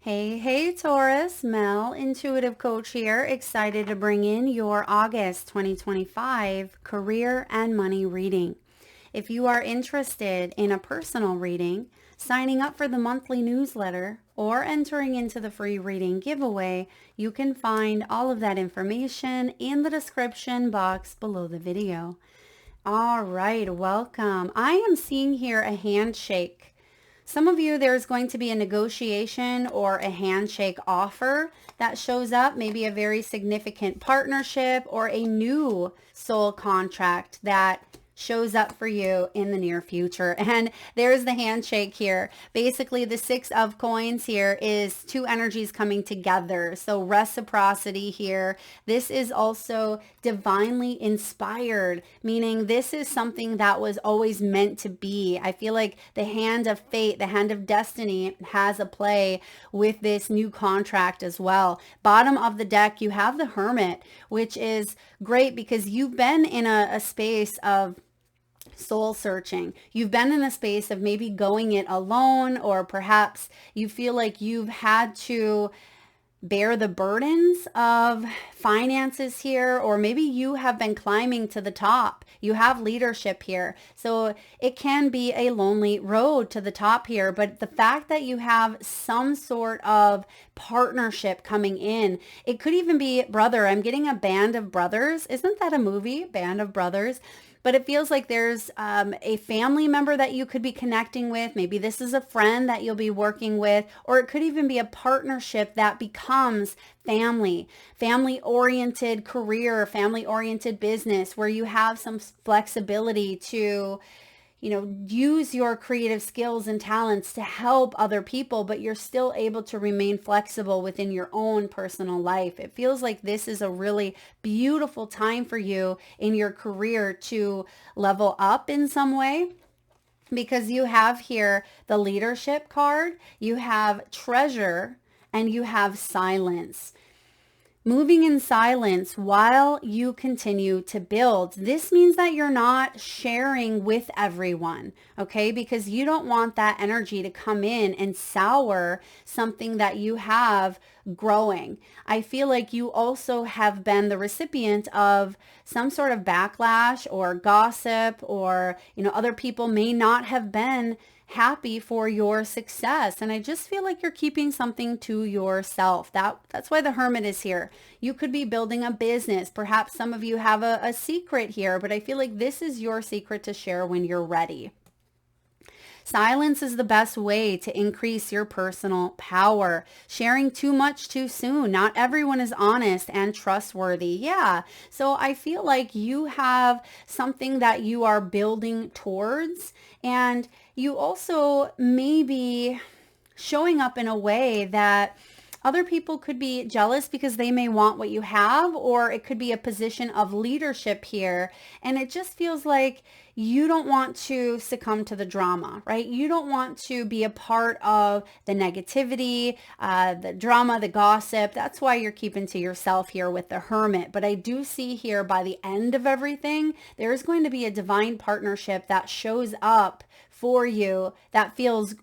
Hey, Taurus, Mel, Intuitive Coach here, excited to bring in your August 2025 career and money reading. If you are interested in a personal reading, signing up for the monthly newsletter, or entering into the free reading giveaway, you can find all of that information in the description box below the video. All right, welcome. I am seeing here a handshake. Some of you, there's going to be a negotiation or a handshake offer that shows up, maybe a very significant partnership or a new soul contract that shows up for you in the near future. And there's the handshake here. Basically, the Six of Coins here is two energies coming together. So reciprocity here. This is also divinely inspired, meaning this is something that was always meant to be. I feel like the hand of fate, the hand of destiny has a play with this new contract as well. Bottom of the deck, you have the Hermit, which is great because you've been in a space of soul searching. You've been in a space of maybe going it alone, or perhaps you feel like you've had to bear the burdens of finances here, or maybe you have been climbing to the top. You have leadership here. So it can be a lonely road to the top here, but the fact that you have some sort of partnership coming in, it could even be brother. I'm getting a Band of Brothers. Isn't that a movie? Band of Brothers. But it feels like there's a family member that you could be connecting with. Maybe this is a friend that you'll be working with, or it could even be a partnership that becomes family-oriented career, family-oriented business, where you have some flexibility to use your creative skills and talents to help other people, but you're still able to remain flexible within your own personal life. It feels like this is a really beautiful time for you in your career to level up in some way, because you have here the leadership card, you have treasure, and you have silence. Moving in silence while you continue to build. This means that you're not sharing with everyone, okay? Because you don't want that energy to come in and sour something that you have growing. I feel like you also have been the recipient of some sort of backlash or gossip, or, other people may not have been happy for your success. And I just feel like you're keeping something to yourself. That's why the Hermit is here. You could be building a business. Perhaps some of you have a secret here, but I feel like this is your secret to share when you're ready. Silence is the best way to increase your personal power. Sharing too much too soon. Not everyone is honest and trustworthy. Yeah. So I feel like you have something that you are building towards, and you also may be showing up in a way that other people could be jealous because they may want what you have, or it could be a position of leadership here. And it just feels like you don't want to succumb to the drama, right? You don't want to be a part of the negativity, the drama, the gossip. That's why you're keeping to yourself here with the Hermit. But I do see here by the end of everything, there's going to be a divine partnership that shows up for you that feels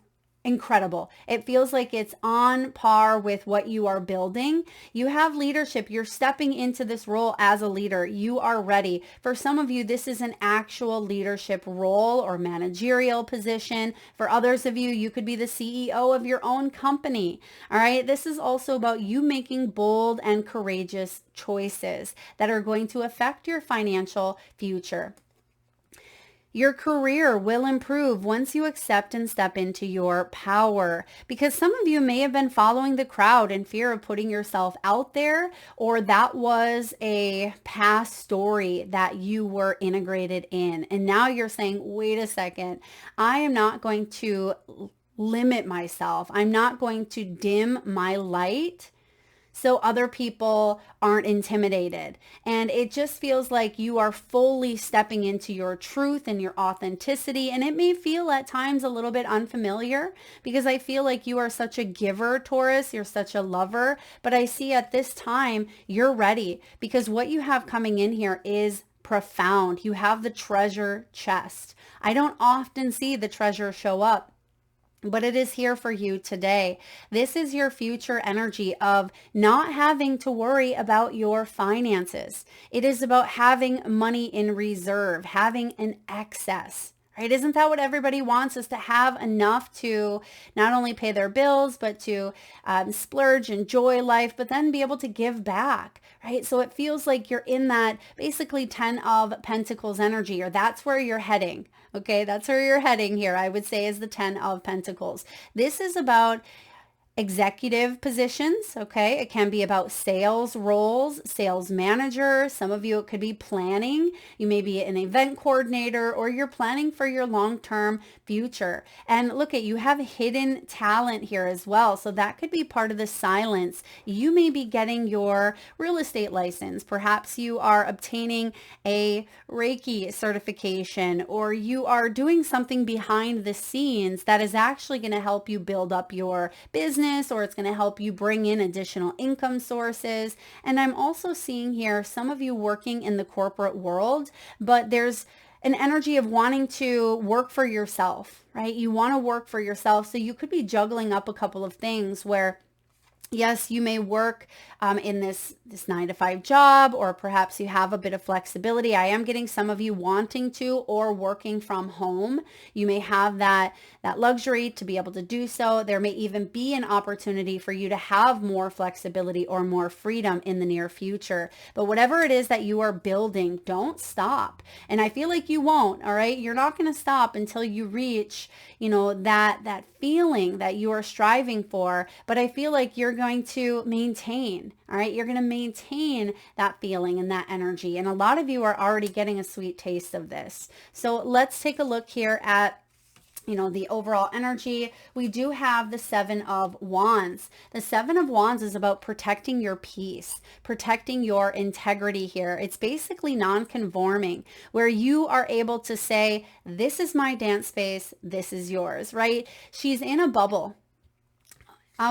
incredible. It feels like it's on par with what you are building. You have leadership. You're stepping into this role as a leader. You are ready. For some of you, this is an actual leadership role or managerial position. For others of you, you could be the CEO of your own company. All right. This is also about you making bold and courageous choices that are going to affect your financial future. Your career will improve once you accept and step into your power, because some of you may have been following the crowd in fear of putting yourself out there, or that was a past story that you were integrated in. And now you're saying, wait a second, I am not going to limit myself. I'm not going to dim my light so other people aren't intimidated. And it just feels like you are fully stepping into your truth and your authenticity. And it may feel at times a little bit unfamiliar, because I feel like you are such a giver, Taurus. You're such a lover. But I see at this time, you're ready, because what you have coming in here is profound. You have the treasure chest. I don't often see the treasure show up but it is here for you today. This is your future energy of not having to worry about your finances. It is about having money in reserve, having an excess. Right? Isn't that what everybody wants, is to have enough to not only pay their bills, but to splurge, enjoy life, but then be able to give back, right? So it feels like you're in that basically 10 of Pentacles energy, or that's where you're heading. Okay, that's where you're heading here, I would say, is the 10 of Pentacles. This is about executive positions, okay? It can be about sales roles, sales manager. Some of you, it could be planning. You may be an event coordinator, or you're planning for your long-term future. And look at, you have hidden talent here as well. So that could be part of the silence. You may be getting your real estate license. Perhaps you are obtaining a Reiki certification, or you are doing something behind the scenes that is actually going to help you build up your business, or it's going to help you bring in additional income sources. And I'm also seeing here some of you working in the corporate world, but there's an energy of wanting to work for yourself, right? You want to work for yourself. So you could be juggling up a couple of things where, yes, you may work in this 9-to-5 job, or perhaps you have a bit of flexibility. I am getting some of you wanting to, or working from home. You may have that luxury to be able to do so. There may even be an opportunity for you to have more flexibility or more freedom in the near future. But whatever it is that you are building, don't stop. And I feel like you won't, all right? You're not going to stop until you reach, that feeling that you are striving for. But I feel like you're going to maintain, all right? You're going to maintain that feeling and that energy. And a lot of you are already getting a sweet taste of this. So let's take a look here at the overall energy. We do have the 7 of Wands. The 7 of Wands is about protecting your peace, protecting your integrity here. It's basically non-conforming, where you are able to say, this is my dance space, this is yours, right? She's in a bubble.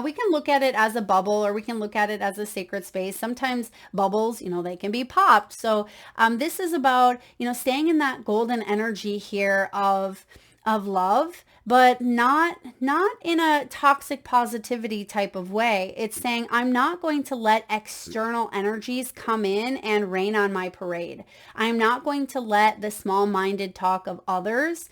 We can look at it as a bubble, or we can look at it as a sacred space. Sometimes bubbles, they can be popped. So this is about, staying in that golden energy here of love, but not in a toxic positivity type of way. It's saying, I'm not going to let external energies come in and rain on my parade. I'm not going to let the small-minded talk of others,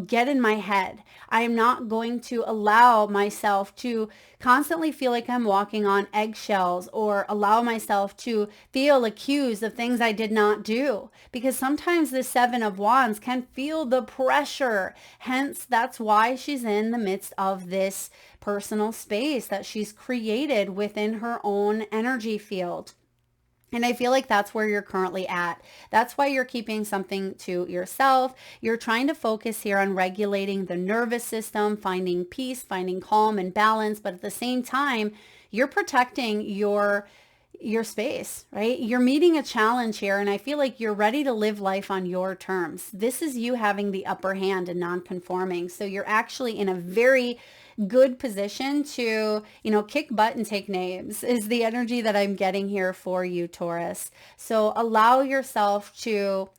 get in my head. I am not going to allow myself to constantly feel like I'm walking on eggshells, or allow myself to feel accused of things I did not do. Because sometimes the 7 of Wands can feel the pressure. Hence, that's why she's in the midst of this personal space that she's created within her own energy field. And I feel like that's where you're currently at. That's why you're keeping something to yourself. You're trying to focus here on regulating the nervous system, finding peace, finding calm and balance. But at the same time, you're protecting your space, right? You're meeting a challenge here, and I feel like you're ready to live life on your terms. This is you having the upper hand and non-conforming. So you're actually in a very good position to, kick butt and take names, is the energy that I'm getting here for you, Taurus. So allow yourself to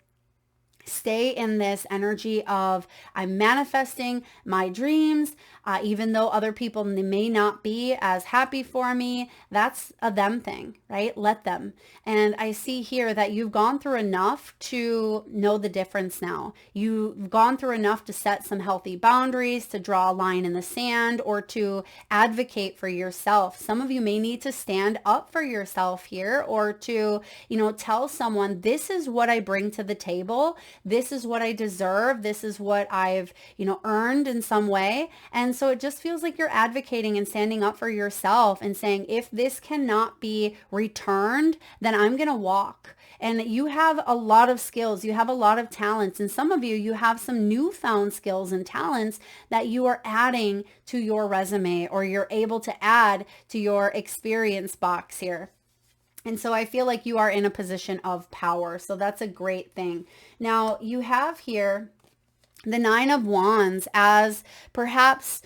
stay in this energy of, I'm manifesting my dreams, even though other people may not be as happy for me. That's a them thing, right? Let them. And I see here that you've gone through enough to know the difference now. You've gone through enough to set some healthy boundaries, to draw a line in the sand, or to advocate for yourself. Some of you may need to stand up for yourself here, or to, tell someone, this is what I bring to the table. This is what I deserve. This is what I've, earned in some way. And so it just feels like you're advocating and standing up for yourself and saying, if this cannot be returned, then I'm going to walk. And you have a lot of skills. You have a lot of talents. And some of you, you have some newfound skills and talents that you are adding to your resume, or you're able to add to your experience box here. And so I feel like you are in a position of power. So that's a great thing. Now you have here the 9 of Wands as perhaps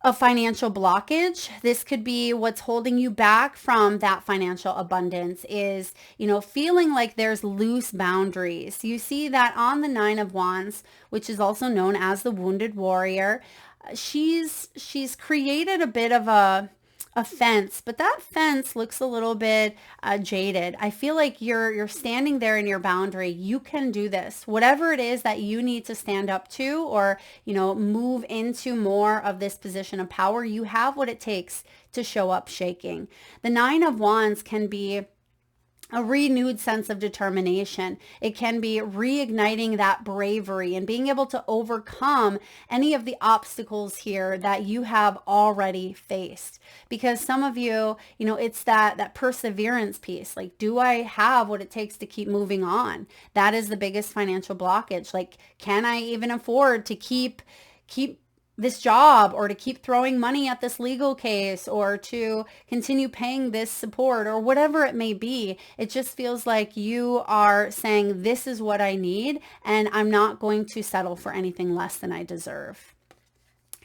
a financial blockage. This could be what's holding you back from that financial abundance, is, feeling like there's loose boundaries. You see that on the 9 of Wands, which is also known as the wounded warrior. she's created a bit of a fence, but that fence looks a little bit jaded. I feel like you're standing there in your boundary. You can do this. Whatever it is that you need to stand up to, or, move into more of this position of power, you have what it takes to show up shaking. The Nine of Wands can be a renewed sense of determination. It can be reigniting that bravery and being able to overcome any of the obstacles here that you have already faced. Because some of you, it's that perseverance piece. Like, do I have what it takes to keep moving on? That is the biggest financial blockage. Like, can I even afford to keep this job, or to keep throwing money at this legal case, or to continue paying this support, or whatever it may be? It just feels like you are saying, this is what I need, and I'm not going to settle for anything less than I deserve.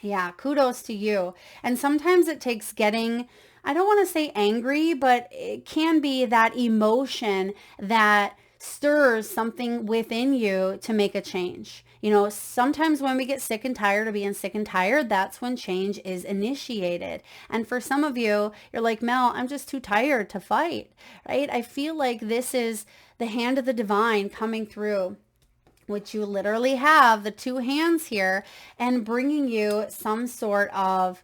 Yeah, kudos to you. And sometimes it takes getting, I don't want to say angry, but it can be that emotion that stirs something within you to make a change. Sometimes when we get sick and tired of being sick and tired, that's when change is initiated. And for some of you, you're like, Mel, I'm just too tired to fight, right? I feel like this is the hand of the divine coming through, which you literally have the two hands here, and bringing you some sort of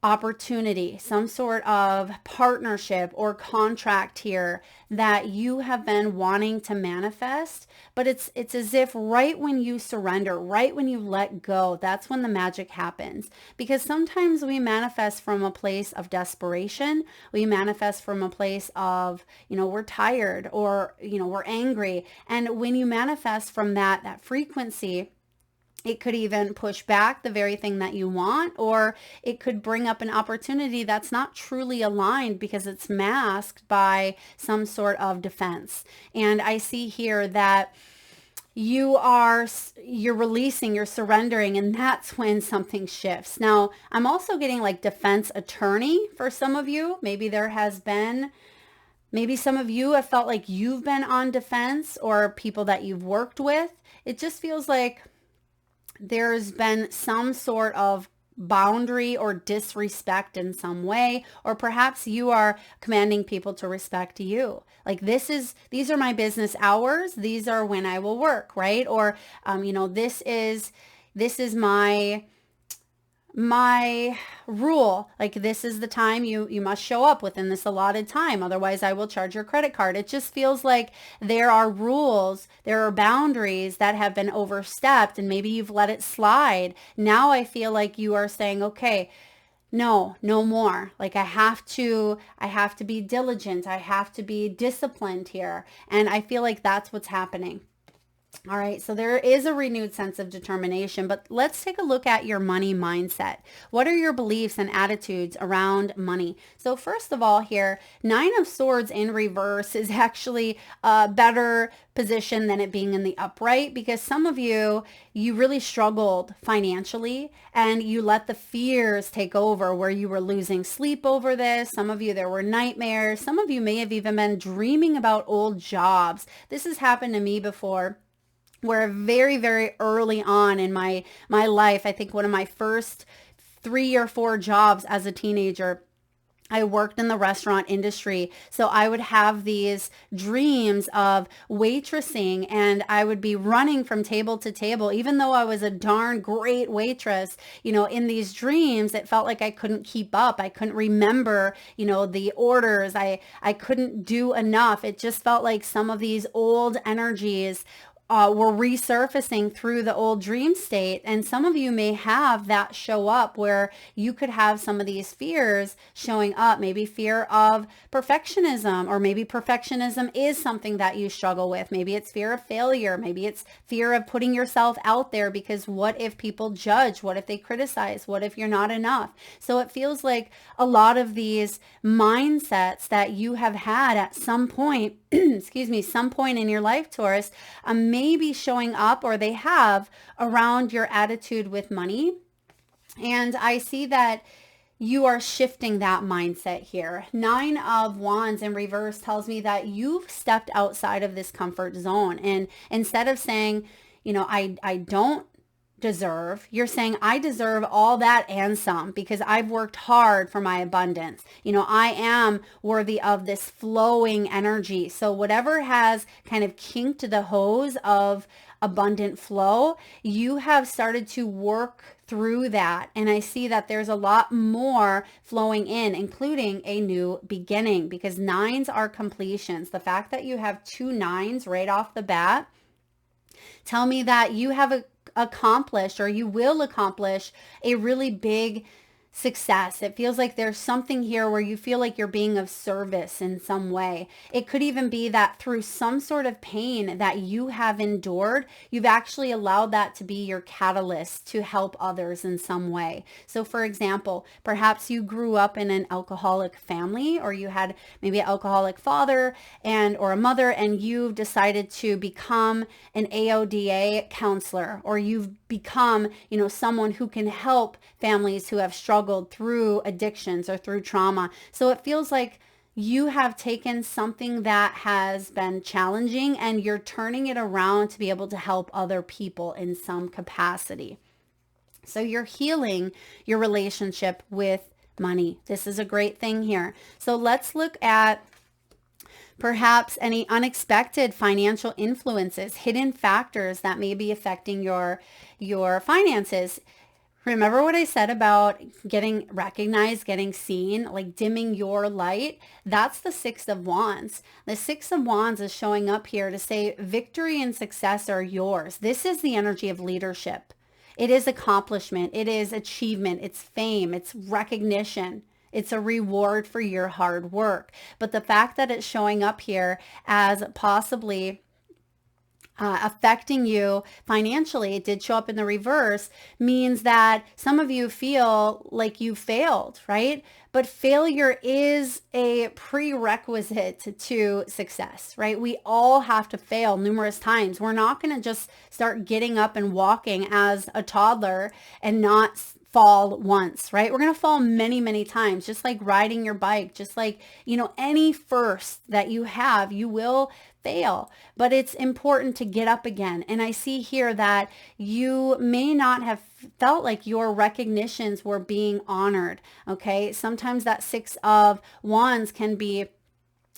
opportunity, some sort of partnership or contract here that you have been wanting to manifest. But it's as if right when you surrender, right when you let go, that's when the magic happens. Because sometimes we manifest from a place of desperation. We manifest from a place of, we're tired, or, we're angry. And when you manifest from that frequency, it could even push back the very thing that you want, or it could bring up an opportunity that's not truly aligned because it's masked by some sort of defense. And I see here that you're releasing, you're surrendering, and that's when something shifts. Now, I'm also getting like defense attorney for some of you. Maybe some of you have felt like you've been on defense, or people that you've worked with. It just feels like there's been some sort of boundary or disrespect in some way, or perhaps you are commanding people to respect you. Like, these are my business hours. These are when I will work, right? Or, this is my rule. Like, this is the time you must show up within this allotted time. Otherwise, I will charge your credit card. It just feels like there are rules, there are boundaries that have been overstepped, and maybe you've let it slide. Now I feel like you are saying, okay, no more. Like, I have to be diligent. I have to be disciplined here. And I feel like that's what's happening. All right, so there is a renewed sense of determination, but let's take a look at your money mindset. What are your beliefs and attitudes around money? So first of all here, Nine of Swords in reverse is actually a better position than it being in the upright, because some of you really struggled financially and you let the fears take over, where you were losing sleep over this. Some of you, there were nightmares. Some of you may have even been dreaming about old jobs. This has happened to me before, where very, very early on in my life, I think one of my first 3 or 4 jobs as a teenager, I worked in the restaurant industry. So I would have these dreams of waitressing, and I would be running from table to table. Even though I was a darn great waitress, in these dreams, it felt like I couldn't keep up. I couldn't remember, the orders. I couldn't do enough. It just felt like some of these old energies were resurfacing through the old dream state. And some of you may have that show up, where you could have some of these fears showing up, maybe fear of perfectionism, or maybe perfectionism is something that you struggle with. Maybe it's fear of failure. Maybe it's fear of putting yourself out there, because what if people judge? What if they criticize? What if you're not enough? So it feels like a lot of these mindsets that you have had at some point, some point in your life, Taurus, may be showing up, or they have, around your attitude with money. And I see that you are shifting that mindset here. Nine of Wands in reverse tells me that you've stepped outside of this comfort zone. And instead of saying, I don't deserve. You're saying, I deserve all that and some because I've worked hard for my abundance. I am worthy of this flowing energy. So whatever has kind of kinked the hose of abundant flow, you have started to work through that. And I see that there's a lot more flowing in, including a new beginning, because nines are completions. The fact that you have 2 nines right off the bat tell me that you have accomplished, or you will accomplish, a really big success. It feels like there's something here where you feel like you're being of service in some way. It could even be that through some sort of pain that you have endured, you've actually allowed that to be your catalyst to help others in some way. So for example, perhaps you grew up in an alcoholic family, or you had maybe an alcoholic father or a mother, and you've decided to become an AODA counselor, or you've become, someone who can help families who have struggled through addictions or through trauma. So it feels like you have taken something that has been challenging and you're turning it around to be able to help other people in some capacity. So you're healing your relationship with money. This is a great thing here. So let's look at perhaps any unexpected financial influences, hidden factors that may be affecting your finances. Remember what I said about getting recognized, getting seen, like dimming your light? That's the 6 of Wands. The 6 of Wands is showing up here to say victory and success are yours. This is the energy of leadership. It is accomplishment. It is achievement. It's fame. It's recognition. It's a reward for your hard work. But the fact that it's showing up here as possibly affecting you financially, it did show up in the reverse, means that some of you feel like you failed, right? But failure is a prerequisite to success, right? We all have to fail numerous times. We're not going to just start getting up and walking as a toddler and not fall once, right? We're going to fall many, many times, just like riding your bike, just like, any first that you have, you will fail, but it's important to get up again. And I see here that you may not have felt like your recognitions were being honored. Okay. Sometimes that 6 of Wands can be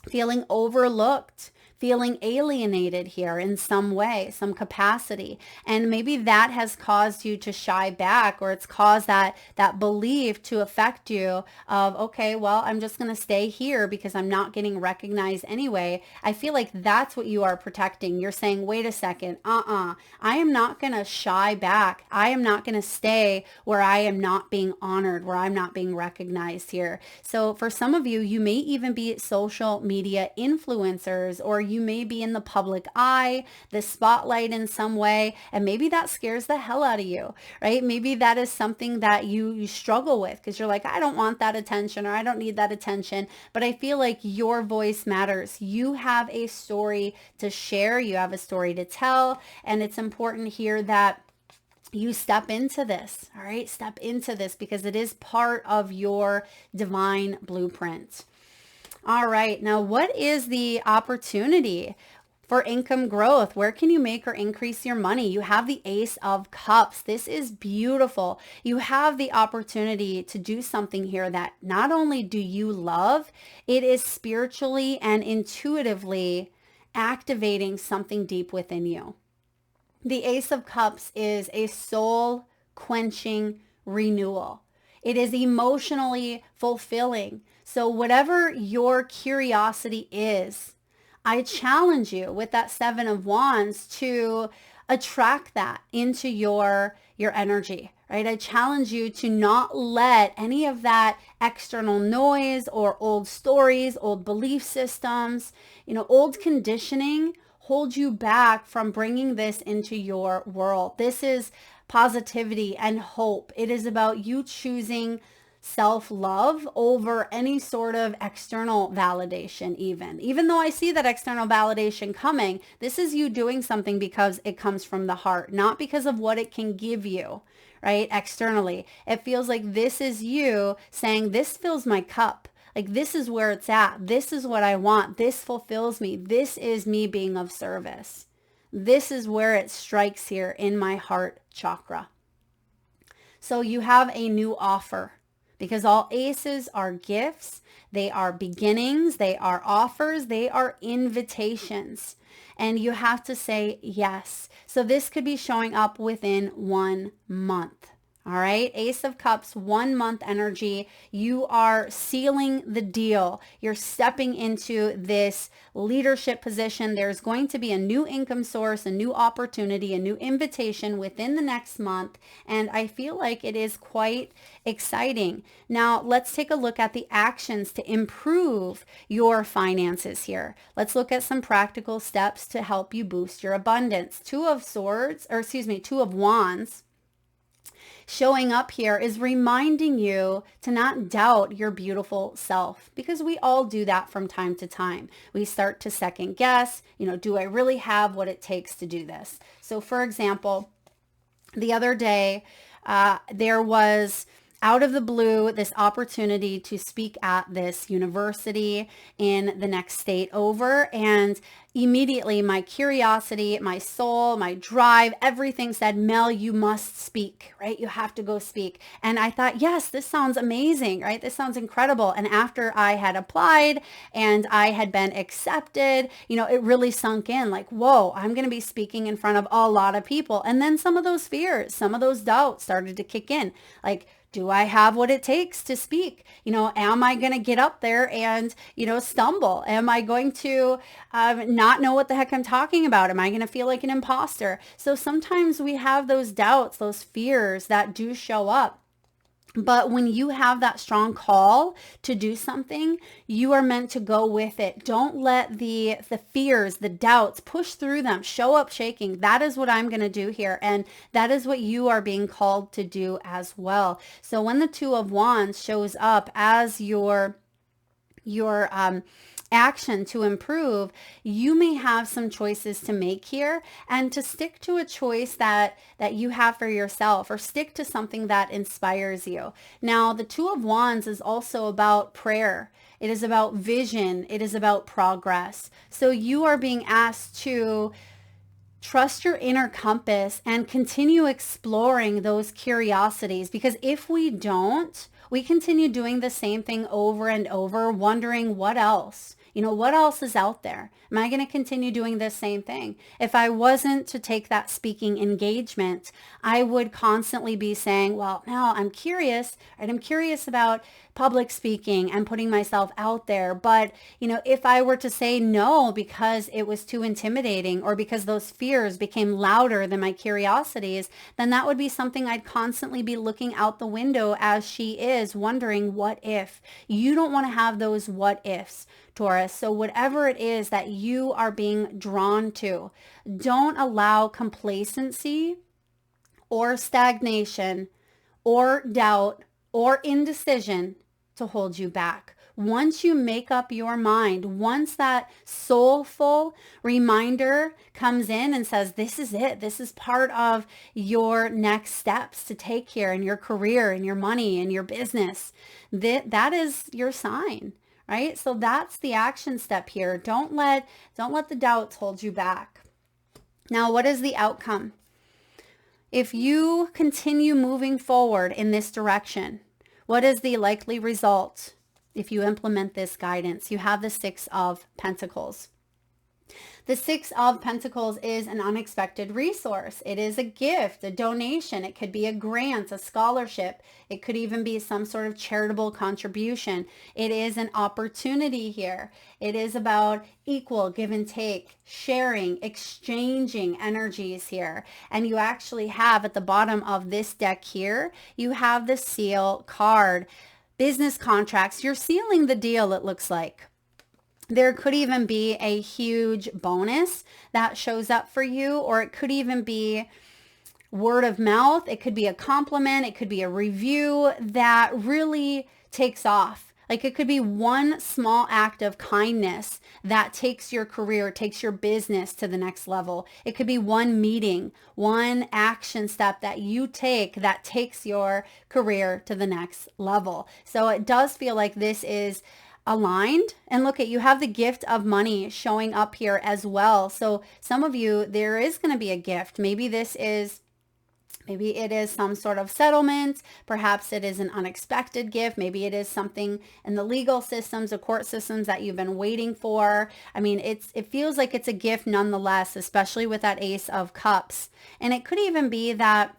feeling overlooked, feeling alienated here in some way, some capacity. And maybe that has caused you to shy back, or it's caused that belief to affect you of, okay, well, I'm just going to stay here because I'm not getting recognized anyway. I feel like that's what you are protecting. You're saying, wait a second, I am not going to shy back. I am not going to stay where I am not being honored, where I'm not being recognized here. So for some of you, you may even be social media influencers, or you may be in the public eye, the spotlight in some way, and maybe that scares the hell out of you, right? Maybe that is something that you struggle with because you're like, I don't want that attention, or I don't need that attention. But I feel like your voice matters. You have a story to share. You have a story to tell. And it's important here that you step into this, all right? Step into this because it is part of your divine blueprint. All right. Now, what is the opportunity for income growth? Where can you make or increase your money? You have the Ace of Cups. This is beautiful. You have the opportunity to do something here that not only do you love, it is spiritually and intuitively activating something deep within you. The Ace of Cups is a soul quenching renewal. It is emotionally fulfilling. So whatever your curiosity is, I challenge you with that 7 of Wands to attract that into your energy, right? I challenge you to not let any of that external noise or old stories, old belief systems, old conditioning hold you back from bringing this into your world. This is positivity and hope. It is about you choosing self-love over any sort of external validation even though I see that external validation coming. This is you doing something because it comes from the heart, not because of what it can give you, right? Externally, it feels like this is you saying, this fills my cup. Like, this is where it's at. This is what I want. This fulfills me. This is me being of service. This is where it strikes here in my heart chakra. So you have a new offer, because all aces are gifts. They are beginnings. They are offers. They are invitations. And you have to say yes. So this could be showing up within 1 month. All right. Ace of Cups, 1 month energy. You are sealing the deal. You're stepping into this leadership position. There's going to be a new income source, a new opportunity, a new invitation within the next month. And I feel like it is quite exciting. Now, let's take a look at the actions to improve your finances here. Let's look at some practical steps to help you boost your abundance. Two of Wands showing up here is reminding you to not doubt your beautiful self, because we all do that from time to time. We start to second guess, do I really have what it takes to do this? So for example, the other day, there was out of the blue this opportunity to speak at this university in the next state over. And immediately my curiosity, my soul, my drive, everything said, Mel, you must speak, right? You have to go speak. And I thought, yes, this sounds amazing, right? This sounds incredible. And after I had applied and I had been accepted, it really sunk in like, whoa, I'm going to be speaking in front of a lot of people. And then some of those fears, some of those doubts started to kick in. Like, do I have what it takes to speak? Am I going to get up there and, stumble? Am I going to not know what the heck I'm talking about? Am I going to feel like an imposter? So sometimes we have those doubts, those fears that do show up. But when you have that strong call to do something, you are meant to go with it. Don't let the fears, the doubts, push through them. Show up shaking. That is what I'm going to do here. And that is what you are being called to do as well. So when the Two of Wands shows up as your action to improve, you may have some choices to make here, and to stick to a choice that you have for yourself, or stick to something that inspires you. Now, the Two of Wands is also about prayer. It is about vision. It is about progress. So you are being asked to trust your inner compass and continue exploring those curiosities, because if we don't, we continue doing the same thing over and over, wondering what else. What else is out there? Am I going to continue doing this same thing? If I wasn't to take that speaking engagement, I would constantly be saying, well, now I'm curious, right? I'm curious about public speaking and putting myself out there. But, if I were to say no because it was too intimidating, or because those fears became louder than my curiosities, then that would be something I'd constantly be looking out the window as she is, wondering what if. You don't want to have those what ifs, Taurus. So whatever it is that you are being drawn to, don't allow complacency or stagnation or doubt or indecision to hold you back. Once you make up your mind, once that soulful reminder comes in and says, this is it, this is part of your next steps to take here in your career, in your money, in your business, that is your sign. Right? So that's the action step here. Don't let the doubts hold you back. Now, what is the outcome? If you continue moving forward in this direction, what is the likely result if you implement this guidance? You have the Six of Pentacles. The Six of Pentacles is an unexpected resource. It is a gift, a donation. It could be a grant, a scholarship. It could even be some sort of charitable contribution. It is an opportunity here. It is about equal give and take, sharing, exchanging energies here. And you actually have at the bottom of this deck here, you have the seal card. Business contracts. You're sealing the deal, it looks like. There could even be a huge bonus that shows up for you, or it could even be word of mouth. It could be a compliment. It could be a review that really takes off. Like it could be one small act of kindness that takes your career, takes your business to the next level. It could be one meeting, one action step that you take that takes your career to the next level. So it does feel like this is aligned. And look at, you have the gift of money showing up here as well. So some of you, there is going to be a gift. Maybe this is Maybe it is some sort of settlement. Perhaps it is an unexpected gift. Maybe it is something in the legal systems, the court systems that you've been waiting for. I mean, it feels like it's a gift nonetheless, especially with that Ace of Cups. And it could even be that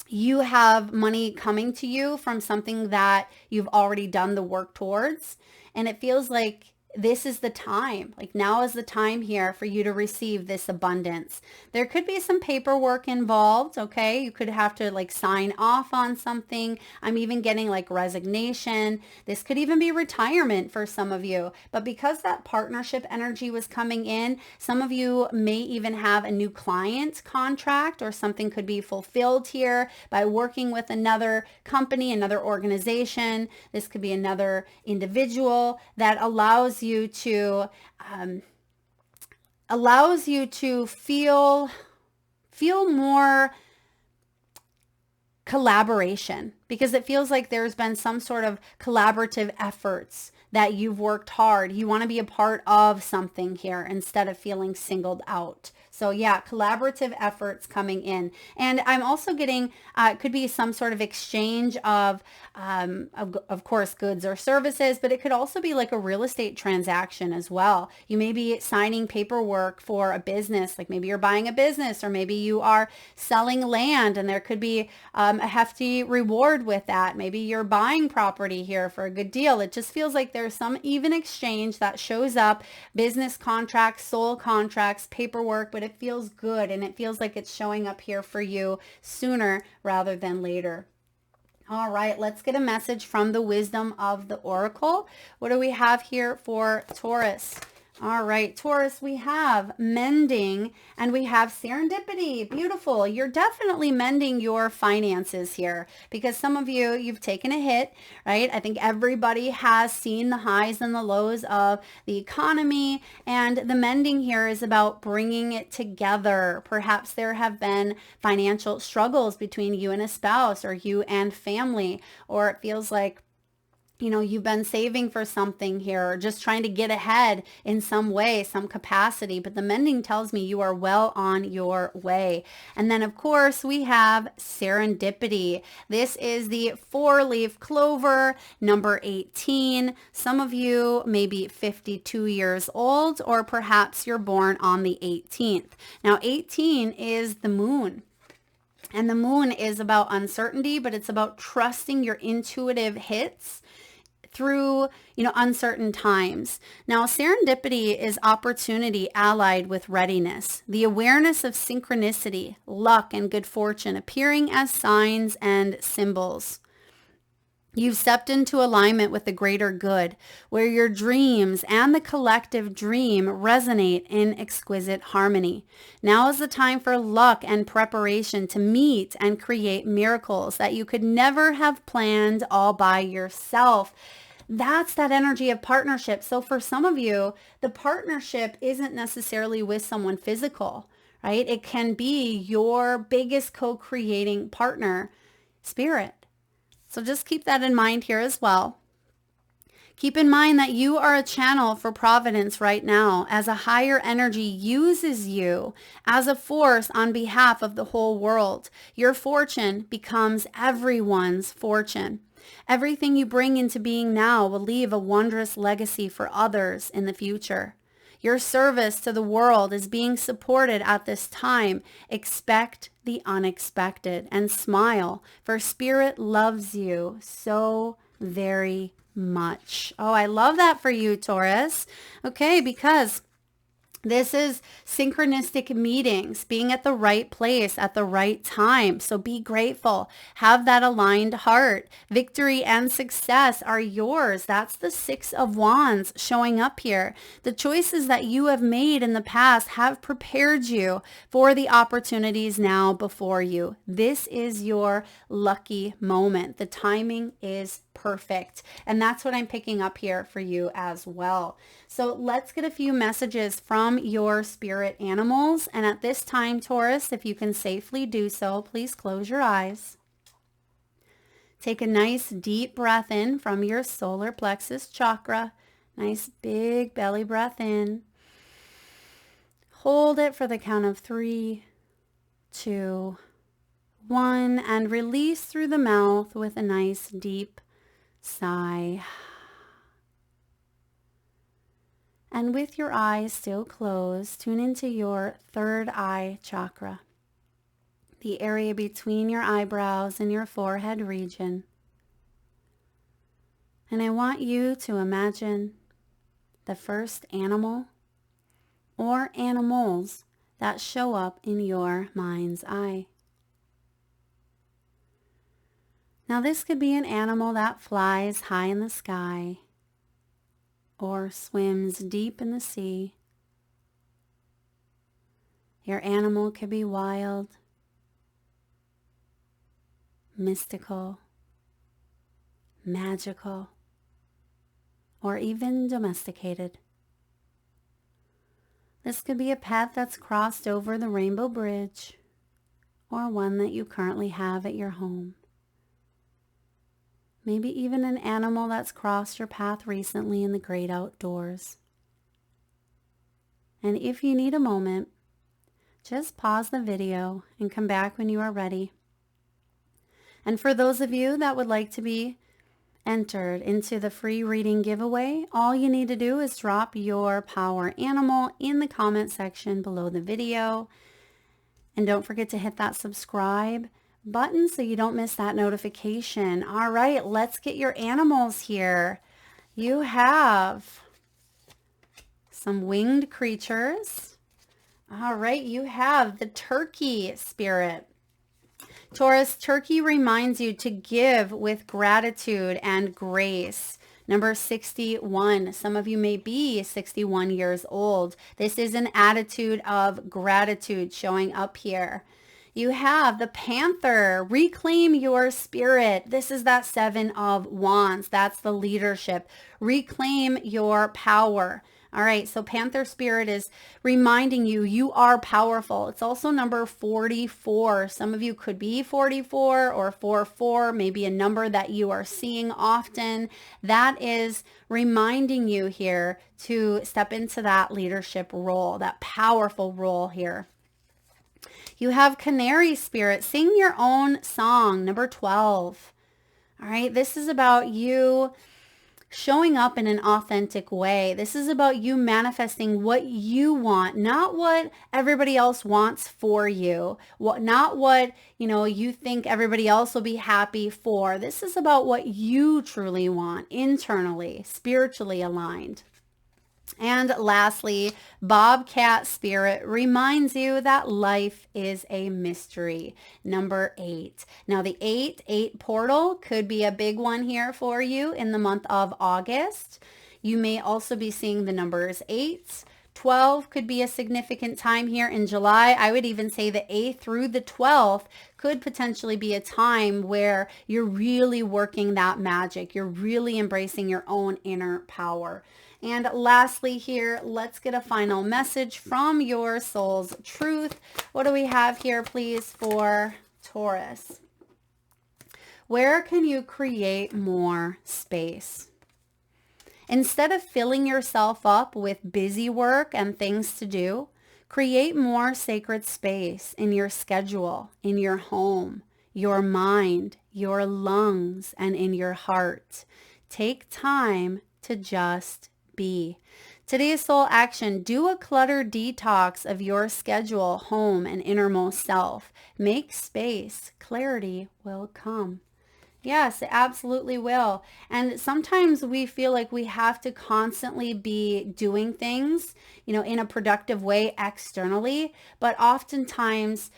you have money coming to you from something that you've already done the work towards. And it feels like this is the time. Like now is the time here for you to receive this abundance. There could be some paperwork involved, okay? You could have to like sign off on something. I'm even getting like resignation. This could even be retirement for some of you. But because that partnership energy was coming in, some of you may even have a new client contract, or something could be fulfilled here by working with another company, another organization. This could be another individual that allows you to feel more collaboration, because it feels like there's been some sort of collaborative efforts that you've worked hard. You want to be a part of something here instead of feeling singled out. So yeah, collaborative efforts coming in. And I'm also getting, it could be some sort of exchange of course, goods or services, but it could also be like a real estate transaction as well. You may be signing paperwork for a business, like maybe you're buying a business, or maybe you are selling land, and there could be a hefty reward with that. Maybe you're buying property here for a good deal. It just feels like there's some even exchange that shows up, business contracts, soul contracts, paperwork, but it feels good, and it feels like it's showing up here for you sooner rather than later. All right, let's get a message from the wisdom of the oracle. What do we have here for Taurus? All right, Taurus, we have mending and we have serendipity. Beautiful. You're definitely mending your finances here, because some of you, you've taken a hit, right? I think everybody has seen the highs and the lows of the economy, and the mending here is about bringing it together. Perhaps there have been financial struggles between you and a spouse, or you and family, or it feels like you've been saving for something here, or just trying to get ahead in some way, some capacity. But the mending tells me you are well on your way. And then, of course, we have serendipity. This is the 4-leaf clover, number 18. Some of you may be 52 years old, or perhaps you're born on the 18th. Now, 18 is the moon. And the moon is about uncertainty, but it's about trusting your intuitive hits through, uncertain times. Now, serendipity is opportunity allied with readiness, the awareness of synchronicity, luck, and good fortune appearing as signs and symbols. You've stepped into alignment with the greater good, where your dreams and the collective dream resonate in exquisite harmony. Now is the time for luck and preparation to meet and create miracles that you could never have planned all by yourself. That's that energy of partnership. So for some of you, the partnership isn't necessarily with someone physical, right? It can be your biggest co-creating partner, spirit. So just keep that in mind here as well. Keep in mind that you are a channel for providence right now, as a higher energy uses you as a force on behalf of the whole world. Your fortune becomes everyone's fortune. Everything you bring into being now will leave a wondrous legacy for others in the future. Your service to the world is being supported at this time. Expect the unexpected and smile, for Spirit loves you so very much. Oh, I love that for you, Taurus. Okay, because this is synchronistic meetings, being at the right place at the right time. So be grateful. Have that aligned heart. Victory and success are yours. That's the 6 of Wands showing up here. The choices that you have made in the past have prepared you for the opportunities now before you. This is your lucky moment. The timing is perfect. And that's what I'm picking up here for you as well. So let's get a few messages from your spirit animals. And at this time, Taurus, if you can safely do so, please close your eyes. Take a nice deep breath in from your solar plexus chakra. Nice big belly breath in. Hold it for the count of 3, 2, 1, and release through the mouth with a nice deep sigh. And with your eyes still closed, tune into your third eye chakra, the area between your eyebrows and your forehead region. And I want you to imagine the first animal or animals that show up in your mind's eye. Now this could be an animal that flies high in the sky or swims deep in the sea. Your animal could be wild, mystical, magical, or even domesticated. This could be a pet that's crossed over the rainbow bridge or one that you currently have at your home. Maybe even an animal that's crossed your path recently in the great outdoors. And if you need a moment, just pause the video and come back when you are ready. And for those of you that would like to be entered into the free reading giveaway, all you need to do is drop your power animal in the comment section below the video. And don't forget to hit that subscribe button so you don't miss that notification. All right, let's get your animals here. You have some winged creatures. All right, you have the turkey spirit. Taurus, turkey reminds you to give with gratitude and grace. Number 61. Some of you may be 61 years old. This is an attitude of gratitude showing up here. You have the panther, reclaim your spirit. This is that 7 of wands. That's the leadership. Reclaim your power. All right, so panther spirit is reminding you, you are powerful. It's also number 44. Some of you could be 44 or 44, maybe a number that you are seeing often. That is reminding you here to step into that leadership role, that powerful role here. You have canary spirit. Sing your own song, number 12. All right, this is about you showing up in an authentic way. This is about you manifesting what you want, not what everybody else wants for you, not what, you think everybody else will be happy for. This is about what you truly want, internally, spiritually aligned. And lastly, Bobcat Spirit reminds you that life is a mystery. Number 8. Now the 8 portal could be a big one here for you in the month of August. You may also be seeing the numbers 8. 12 could be a significant time here in July. I would even say the 8th through the 12th could potentially be a time where you're really working that magic. You're really embracing your own inner power. And lastly here, let's get a final message from your soul's truth. What do we have here, please, for Taurus? Where can you create more space? Instead of filling yourself up with busy work and things to do, create more sacred space in your schedule, in your home, your mind, your lungs, and in your heart. Take time to just be. Today's soul action: do a clutter detox of your schedule, home, and innermost self. Make space. Clarity will come. Yes, it absolutely will. And sometimes we feel like we have to constantly be doing things, in a productive way externally, but oftentimes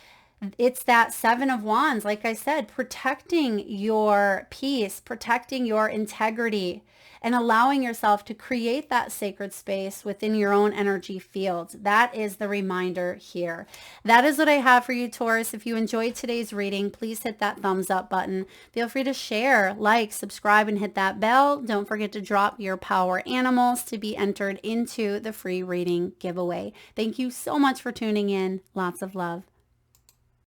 it's that 7 of wands, like I said, protecting your peace, protecting your integrity, and allowing yourself to create that sacred space within your own energy field. That is the reminder here. That is what I have for you, Taurus. If you enjoyed today's reading, please hit that thumbs up button. Feel free to share, like, subscribe, and hit that bell. Don't forget to drop your power animals to be entered into the free reading giveaway. Thank you so much for tuning in. Lots of love.